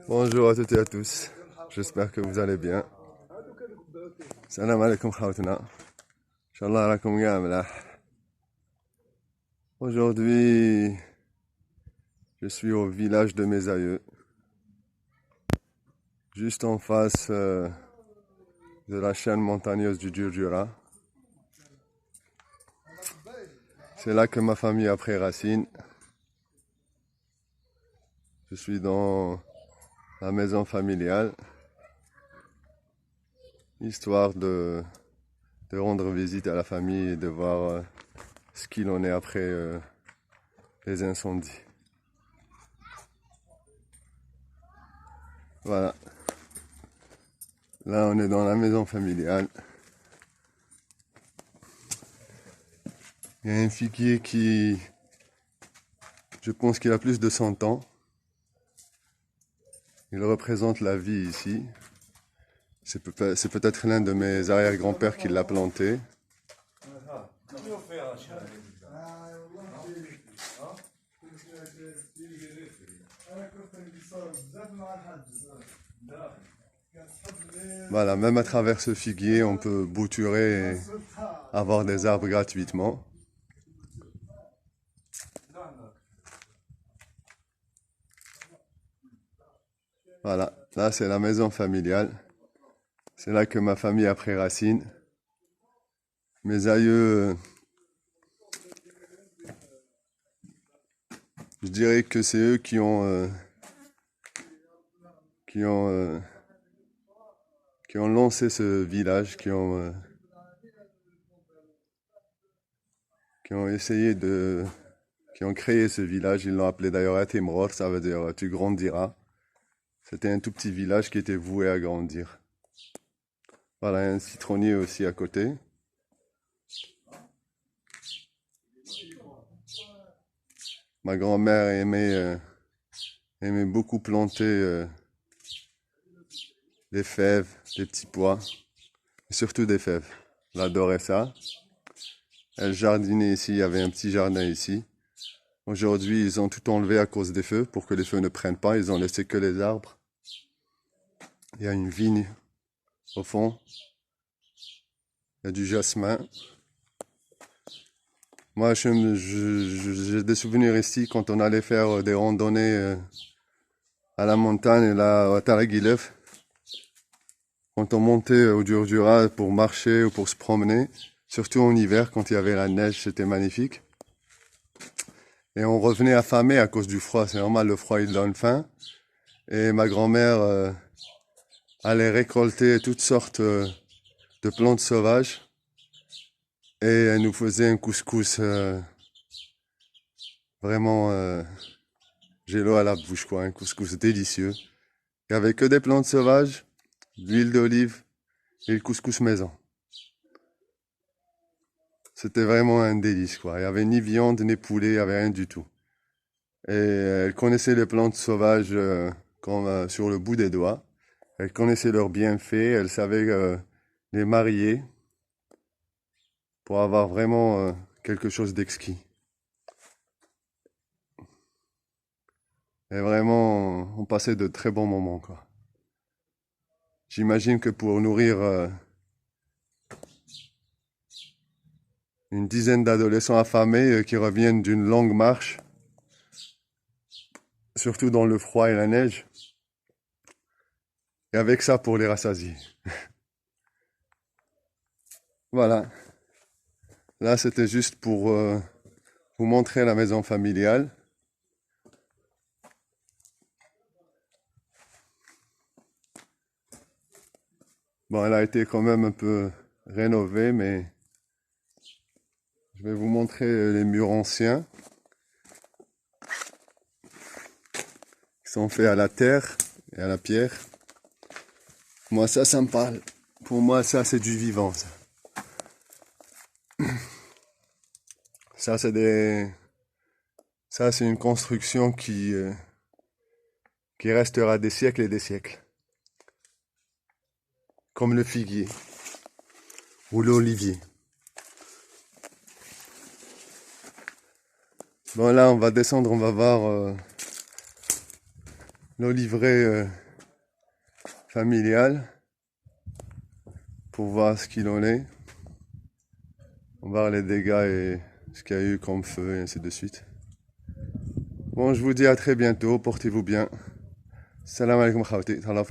Bonjour à toutes et à tous, j'espère que vous allez bien. Salam alaikum khawtna. Inch'Allah rakoum gamla. Aujourd'hui, je suis au village de mes aïeux, juste en face de la chaîne montagneuse du Djurdjura. C'est là que ma famille a pris racine. Je suis dans la maison familiale, histoire de rendre visite à la famille et de voir ce qu'il en est après les incendies. Voilà. Là, on est dans la maison familiale. Il y a un figuier qui, je pense qu'il a plus de 100 ans. Il représente la vie ici. C'est peut-être l'un de mes arrière-grands-pères qui l'a planté. Voilà, même à travers ce figuier, on peut bouturer et avoir des arbres gratuitement. Voilà, là c'est la maison familiale. C'est là que ma famille a pris racine. Mes aïeux, je dirais que c'est eux qui ont lancé ce village, qui ont créé ce village. Ils l'ont appelé d'ailleurs Atimror, ça veut dire tu grandiras. C'était un tout petit village qui était voué à grandir. Voilà, un citronnier aussi à côté. Ma grand-mère aimait beaucoup planter des fèves, des petits pois, et surtout des fèves. Elle adorait ça. Elle jardinait ici, il y avait un petit jardin ici. Aujourd'hui, ils ont tout enlevé à cause des feux, pour que les feux ne prennent pas. Ils ont laissé que les arbres. Il y a une vigne au fond. Il y a du jasmin. Moi, j'ai des souvenirs ici quand on allait faire des randonnées à la montagne, là, à Taraguilef. Quand on montait au Djurdjura pour marcher ou pour se promener, surtout en hiver, quand il y avait la neige, c'était magnifique. Et on revenait affamé à cause du froid. C'est normal, le froid, il donne faim. Et ma grand-mère allait récolter toutes sortes de plantes sauvages. Et elle nous faisait un couscous vraiment, j'ai l'eau à la bouche, quoi, un couscous délicieux. Il n'y avait que des plantes sauvages, de l'huile d'olive et le couscous maison. C'était vraiment un délice, quoi. Il n'y avait ni viande, ni poulet, il n'y avait rien du tout. Et elle connaissait les plantes sauvages comme sur le bout des doigts. Elle connaissait leurs bienfaits, elle savait les marier pour avoir vraiment quelque chose d'exquis. Et vraiment, on passait de très bons moments, quoi. J'imagine que pour nourrir une dizaine d'adolescents affamés qui reviennent d'une longue marche, surtout dans le froid et la neige, et avec ça pour les rassasier. Voilà. Là, c'était juste pour vous montrer la maison familiale. Bon, elle a été quand même un peu rénovée, mais je vais vous montrer les murs anciens qui sont faits à la terre et à la pierre. Moi, ça me parle. Pour moi, ça, c'est du vivant, ça. Ça, c'est une construction qui restera des siècles et des siècles. Comme le figuier ou l'olivier. Bon, là, on va descendre, on va voir le livret familial pour voir ce qu'il en est. On va voir les dégâts et ce qu'il y a eu comme feu et ainsi de suite. Bon, je vous dis à très bientôt, portez-vous bien. Salam alaikum khawti, Allah